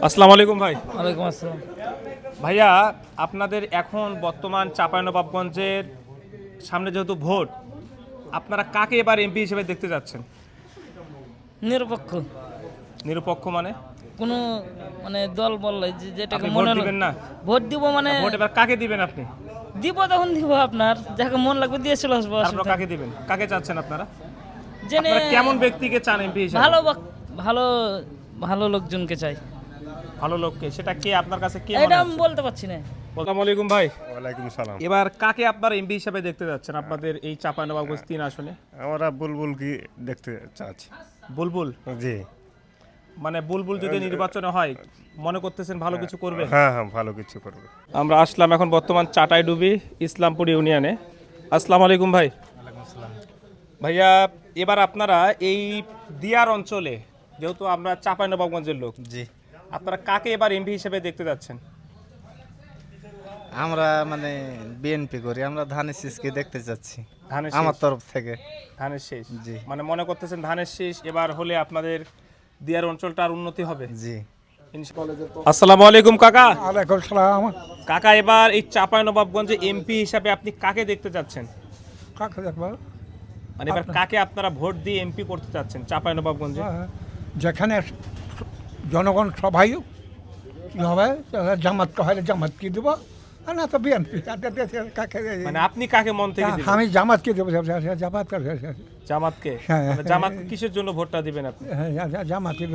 আসসালামু আলাইকুম ভাই। ওয়ালাইকুম আসসালাম। ভাইয়া, আপনাদের এখন বর্তমান চাঁপাইনবাবগঞ্জের সামনে যেহেতু ভোট, আপনারা কাকে এবার এমপি হিসেবে দেখতে যাচ্ছেন? নিরপেক্ষ নিরপেক্ষ মানে? কোনো দল বললে যেটাকে আপনি ভোট মনে হলো দিবেন না? ভোট দিব ভোট এবার কাকে দিবেন আপনি? দিব তখন দিব আপনার যাকে মন লাগবে দিয়ে চলে আসবো। তারপর কাকে দিবেন? কাকে চাচ্ছেন আপনারা? জেনে আপনারা কেমন ব্যক্তিকে চান এমপি হিসেবে? ভালো ভালো লোকজনকে চাই। ভালো লোককে, সেটা কে আপনার কাছে কে এটা মনে আমি হচ্ছে? বলতে পারছি না। আসসালামু আলাইকুম ভাই। ওয়ালাইকুম সালাম। এবার কাকে আপনারা এমপি হিসেবে দেখতে যাচ্ছেন আপনাদের এই চাঁপাইনবাবগঞ্জ 3 আসনে? আমরা বুলবুল কি দেখতে চাচ্ছি। বুলবুল? জি, মানে বুলবুল যদি নির্বাচনে হয়, মনে করতেছেন ভালো কিছু করবে? হ্যাঁ হ্যাঁ, ভালো কিছু করবে। আমরা আসলাম এখন বর্তমান চাটাইডুবি ইসলামপুর ইউনিয়নে। আসসালামু আলাইকুম ভাই। ভাইয়া, এবার আপনারা এই দিয়ার অঞ্চলে, যেহেতু আমরা চাঁপাইনবাবগঞ্জের লোক, জি, আপনারা কাকে এবার এমপি হিসেবে দেখতে যাচ্ছেন? আমরা বিএনপি করি, আমরা ধানের শীষকে দেখতে চাচ্ছি ধানের আমার শীষ? তরফ থেকে। ধানের শীষ? জি। মানে মনে করতেছেন ধানের শীষ এবার হলে আপনাদের দিয়ার অঞ্চলটা আর উন্নতি হবে? জি, আসসালামু আলাইকুম কাকা। ওয়ালাইকুম সালাম। কাকা, এবার এই চাঁপাইনবাবগঞ্জে এমপি হিসাবে আপনি কাকে দেখতে চাচ্ছেন? কাকে দেখবো? মানে এবার কাকে আপনারা ভোট দিয়ে এমপি করতে চাচ্ছেন চাঁপাইনবাবগঞ্জে? যেখানে জনগণ সবাই কি হবে, জামাতকে হয় জামাতকে দেবো, আর না তো বিএনপি। মানে আপনি কাকে মন থেকে দিবেন? আমি জামাতকে দেবো, জামাত জামাতকে? হ্যাঁ, মানে জামাত কিসের জন্য ভোটটা দিবেন আপনি? জামাতকে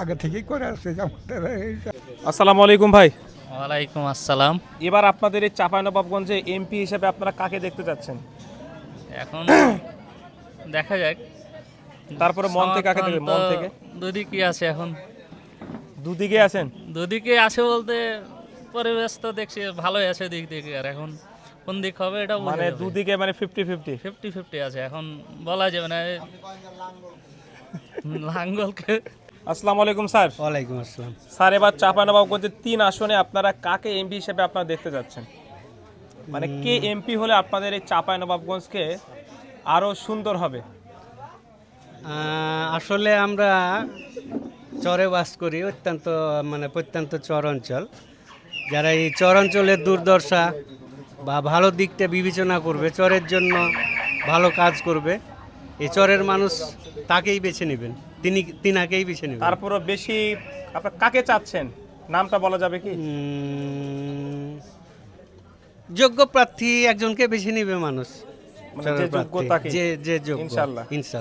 আগে থেকেই করে আসছে জামাতের। আসসালামু আলাইকুম ভাই। ওয়ালাইকুম আসসালাম। এবার আপনাদের এই চাঁপাইনবাবগঞ্জে এমপি হিসেবে আপনারা কাকে দেখতে যাচ্ছেন? এখন দেখা যাক। তারপরে মন থেকে কাকে দেবেন? মন থেকে দুদিকে আছে এখন, দুদিকে আছেন? দুদিকে আছে বলতে পরিবেশ তো দেখছি ভালোই আছে দিক থেকে, আর এখন কোন দিক হবে এটা মানে দুদিকে, মানে 50-50? 50-50 আছে, এখন বলা যাবে না। লাঙ্গলকে আসসালামু আলাইকুম স্যার। ওয়ালাইকুম আসসালাম। স্যার, এবার চাঁপাইনবাবগঞ্জের 3 আসনে আপনারা কাকে এমপি হিসেবে আপনারা দেখতে যাচ্ছেন? মানে কে এমপি হলে আপনাদের এই চাঁপাইনবাবগঞ্জকে আরো সুন্দর হবে? আসলে আমরা চরে বাস করি, অত্যন্ত প্রত্যন্ত চর অঞ্চল। যারা এই চর অঞ্চলের দুর্দশা বা ভালো দিকটা বিবেচনা করবে, চরের জন্য ভালো কাজ করবে, এই চরের মানুষ তাকেই বেছে নেবেন, তিনাকেই বেছে নেবেন। তারপরও বেশি আপনারা কাকে চাচ্ছেন, নামটা বলা যাবে কি? যোগ্য প্রার্থী একজনকে বেছে নেবে মানুষ, মানে যে যোগ্য তাকে? যে যোগ্য, ইনশাআল্লাহ। ইনশাআল্লাহ।